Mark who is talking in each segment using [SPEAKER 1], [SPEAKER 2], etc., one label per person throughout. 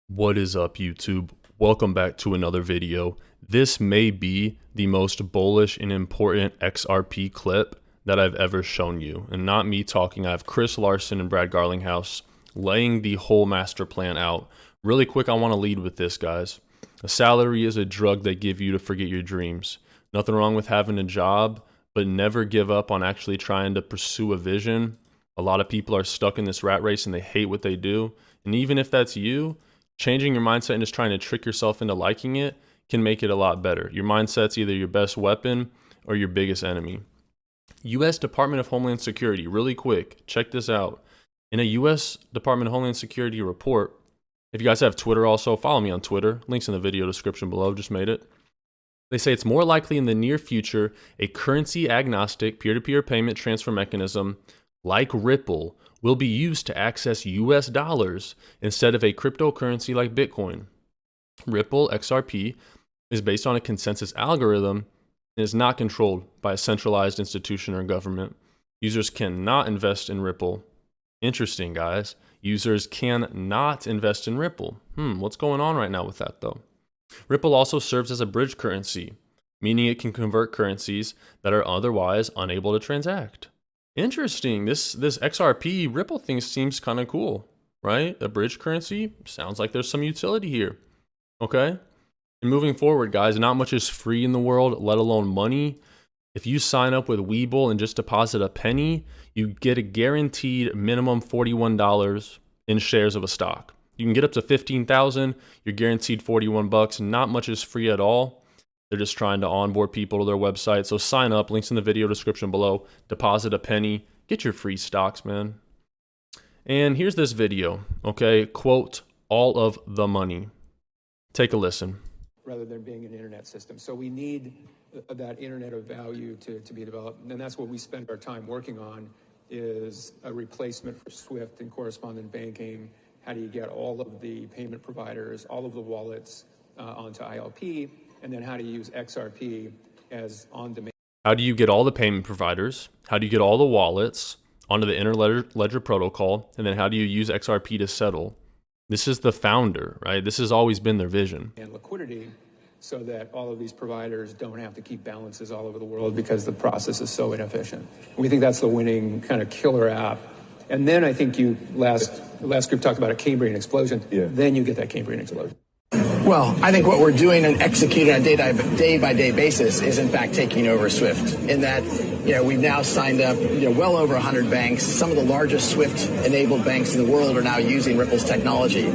[SPEAKER 1] What is up, YouTube? Welcome back to another video. This may be the most bullish and important XRP clip that I've ever shown you. And not me talking, I have Chris Larson and Brad Garlinghouse laying the whole master plan out. Really quick, I want to lead with this, guys. A salary is a drug they give you to forget your dreams. Nothing wrong with having a job, but never give up on actually trying to pursue a vision. A lot of people are stuck in this rat race and they hate what they do. And even if that's you, changing your mindset and just trying to trick yourself into liking it can make it a lot better. Your mindset's either your best weapon or your biggest enemy. U.S. Department of Homeland Security, really quick, check this out. In a U.S. Department of Homeland Security report, if you guys have Twitter also, follow me on Twitter. Links in the video description below, just made it. They say it's more likely in the near future a currency agnostic peer-to-peer payment transfer mechanism like Ripple will be used to access US dollars instead of a cryptocurrency like Bitcoin. Ripple, XRP, is based on a consensus algorithm and is not controlled by a centralized institution or government. Users cannot invest in Ripple. Interesting, guys. Users cannot invest in Ripple. What's going on right now with that, though? Ripple also serves as a bridge currency, meaning it can convert currencies that are otherwise unable to transact. Interesting. This XRP Ripple thing seems kind of cool, right? A bridge currency sounds like there's some utility here. Okay. And moving forward, guys, not much is free in the world, let alone money. If you sign up with Webull and just deposit a penny, you get a guaranteed minimum $41 in shares of a stock. You can get up to 15,000. You're guaranteed 41 bucks. Not much is free at all. They're just trying to onboard people to their website. So sign up, links in the video description below, deposit a penny, get your free stocks, man. And here's this video, okay? Quote, all of the money. Take a listen.
[SPEAKER 2] Rather than being an internet system. So we need that internet of value to be developed. And that's what we spend our time working on, is a replacement for SWIFT and correspondent banking. How do you get all of the payment providers, all of the wallets onto ILP? And then how to use XRP as on-demand.
[SPEAKER 1] How do you get all the payment providers? How do you get all the wallets onto the interledger protocol? And then how do you use XRP to settle? This is the founder, right? This has always been their vision.
[SPEAKER 2] And liquidity, so that all of these providers don't have to keep balances all over the world because the process is so inefficient. We think that's the winning kind of killer app. And then I think last group talked about a Cambrian explosion. Yeah. Then you get that Cambrian explosion.
[SPEAKER 3] Well, I think what we're doing and executing on a day-by-day basis is, in fact, taking over SWIFT. In that, we've now signed up, well over 100 banks. Some of the largest SWIFT-enabled banks in the world are now using Ripple's technology.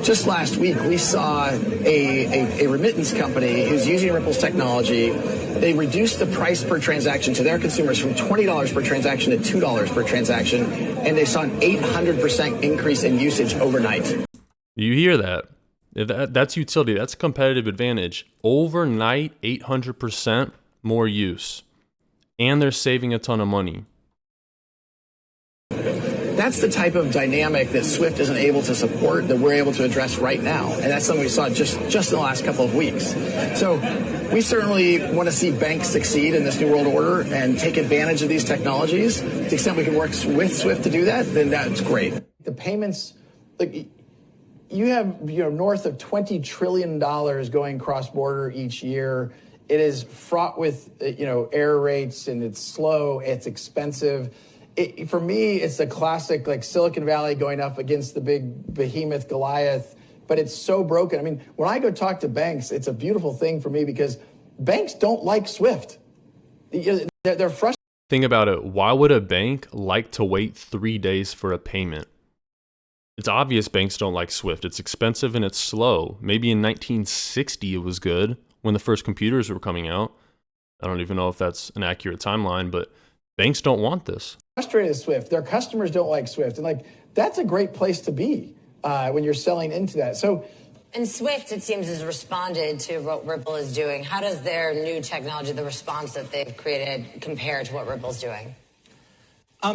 [SPEAKER 3] Just last week, we saw a remittance company who's using Ripple's technology. They reduced the price per transaction to their consumers from $20 per transaction to $2 per transaction, and they saw an 800% increase in usage overnight.
[SPEAKER 1] You hear that? That's utility. That's a competitive advantage. Overnight, 800% more use. And they're saving a ton of money.
[SPEAKER 3] That's the type of dynamic that SWIFT isn't able to support that we're able to address right now. And that's something we saw just in the last couple of weeks. So we certainly want to see banks succeed in this new world order and take advantage of these technologies. To the extent we can work with SWIFT to do that, then that's great. The payments, you have north of $20 trillion going cross-border each year. It is fraught with error rates, and it's slow, it's expensive. For me, it's a classic Silicon Valley going up against the big behemoth Goliath, but it's so broken. When I go talk to banks, it's a beautiful thing for me because banks don't like SWIFT. They're frustrated.
[SPEAKER 1] Think about it. Why would a bank like to wait 3 days for a payment? It's obvious banks don't like SWIFT. It's expensive and it's slow. Maybe in 1960 it was good when the first computers were coming out. I don't even know if that's an accurate timeline, but banks don't want this.
[SPEAKER 3] Frustrated with SWIFT. Their customers don't like SWIFT. And that's a great place to be when you're selling into that.
[SPEAKER 4] And SWIFT, it seems, has responded to what Ripple is doing. How does their new technology, the response that they've created, compare to what Ripple's doing?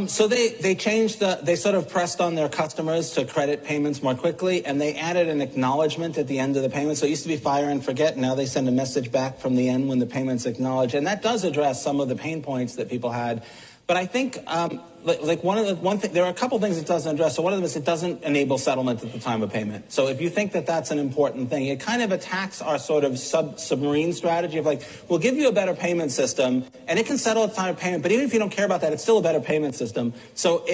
[SPEAKER 5] So they changed they sort of pressed on their customers to credit payments more quickly, and they added an acknowledgement at the end of the payment. So it used to be fire and forget. Now they send a message back from the end when the payment's acknowledged. And that does address some of the pain points that people had But I think, one thing, there are a couple things it doesn't address. So one of them is it doesn't enable settlement at the time of payment. So if you think that that's an important thing, it kind of attacks our sort of submarine strategy of like, we'll give you a better payment system, and it can settle at the time of payment. But even if you don't care about that, it's still a better payment system. So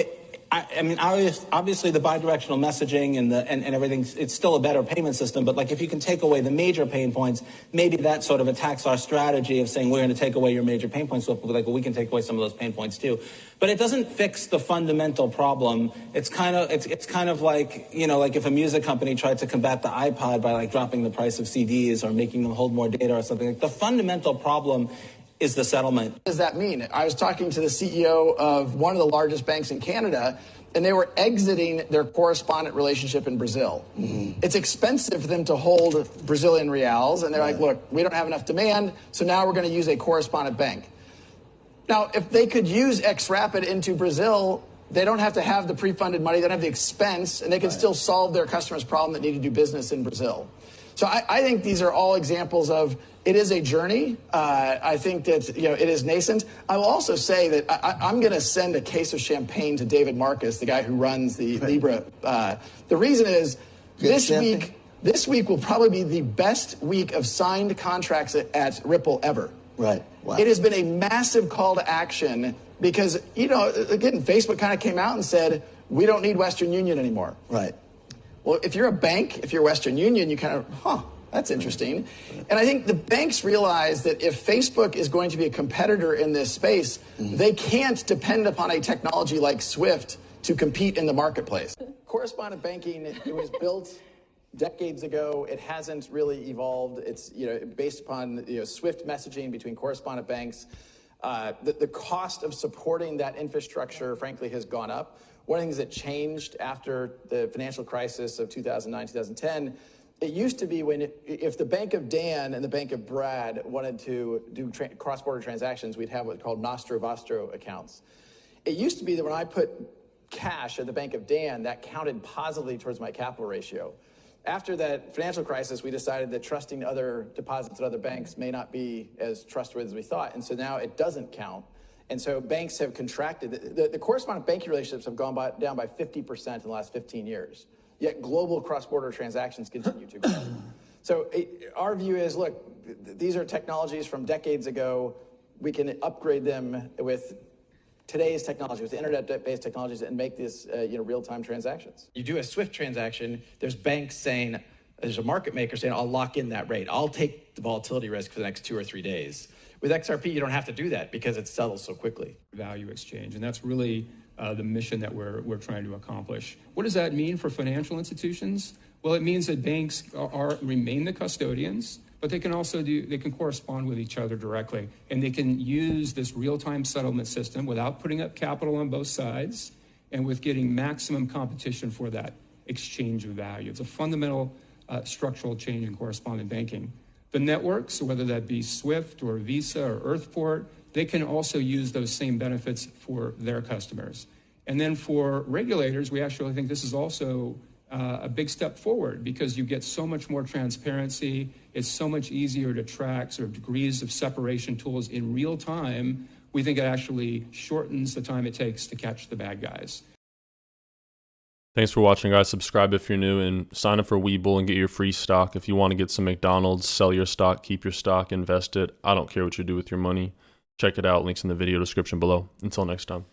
[SPEAKER 5] I mean, obviously the bidirectional messaging and everything, it's still a better payment system. But like, if you can take away the major pain points, maybe that sort of attacks our strategy of saying we're going to take away your major pain points. So we'll be like, well, we can take away some of those pain points too. But it doesn't fix the fundamental problem. It's kind of like, you know, like if a music company tried to combat the iPod by like dropping the price of CDs or making them hold more data or something. Like, the fundamental problem is the settlement.
[SPEAKER 3] What does that mean? I was talking to the CEO of one of the largest banks in Canada, and they were exiting their correspondent relationship in Brazil. Mm-hmm. It's expensive for them to hold Brazilian reals, and they're like, look, we don't have enough demand, so now we're going to use a correspondent bank. Now, if they could use XRapid into Brazil, they don't have to have the pre-funded money, they don't have the expense, and they can still solve their customers' problem that need to do business in Brazil. So I think these are all examples of it is a journey. I think that it is nascent. I will also say that I'm going to send a case of champagne to David Marcus, the guy who runs the Libra. The reason is this week will probably be the best week of signed contracts at Ripple ever.
[SPEAKER 6] Right. Wow.
[SPEAKER 3] It has been a massive call to action because, again, Facebook kind of came out and said, we don't need Western Union anymore.
[SPEAKER 6] Right.
[SPEAKER 3] Well, if you're a bank, if you're Western Union, you kind of, that's interesting. And I think the banks realize that if Facebook is going to be a competitor in this space, they can't depend upon a technology like SWIFT to compete in the marketplace. Correspondent banking, it was built decades ago. It hasn't really evolved. It's based upon SWIFT messaging between correspondent banks. The cost of supporting that infrastructure, frankly, has gone up. One of the things that changed after the financial crisis of 2009, 2010, it used to be if the Bank of Dan and the Bank of Brad wanted to do cross-border transactions, we'd have what's called Nostro Vostro accounts. It used to be that when I put cash at the Bank of Dan, that counted positively towards my capital ratio. After that financial crisis, we decided that trusting other deposits at other banks may not be as trustworthy as we thought, and so now it doesn't count. And so banks have contracted. The correspondent banking relationships have gone down by 50% in the last 15 years. Yet global cross-border transactions continue to grow. So our view is, look, these are technologies from decades ago. We can upgrade them with today's technology, with internet-based technologies, and make this real-time transactions. You do a SWIFT transaction, there's banks saying, there's a market maker saying, I'll lock in that rate. I'll take the volatility risk for the next 2 or 3 days. With XRP, you don't have to do that because it settles so quickly.
[SPEAKER 7] Value exchange, and that's really the mission that we're trying to accomplish. What does that mean for financial institutions? Well, it means that banks remain the custodians, but they can also correspond with each other directly, and they can use this real-time settlement system without putting up capital on both sides, and with getting maximum competition for that exchange of value. It's a fundamental structural change in correspondent banking. The networks, whether that be SWIFT or Visa or Earthport, they can also use those same benefits for their customers. And then for regulators, we actually think this is also a big step forward because you get so much more transparency. It's so much easier to track sort of degrees of separation tools in real time. We think it actually shortens the time it takes to catch the bad guys.
[SPEAKER 1] Thanks for watching, guys. Subscribe if you're new and sign up for Webull and get your free stock. If you want to get some McDonald's, sell your stock, keep your stock, invest it. I don't care what you do with your money. Check it out. Links in the video description below. Until next time.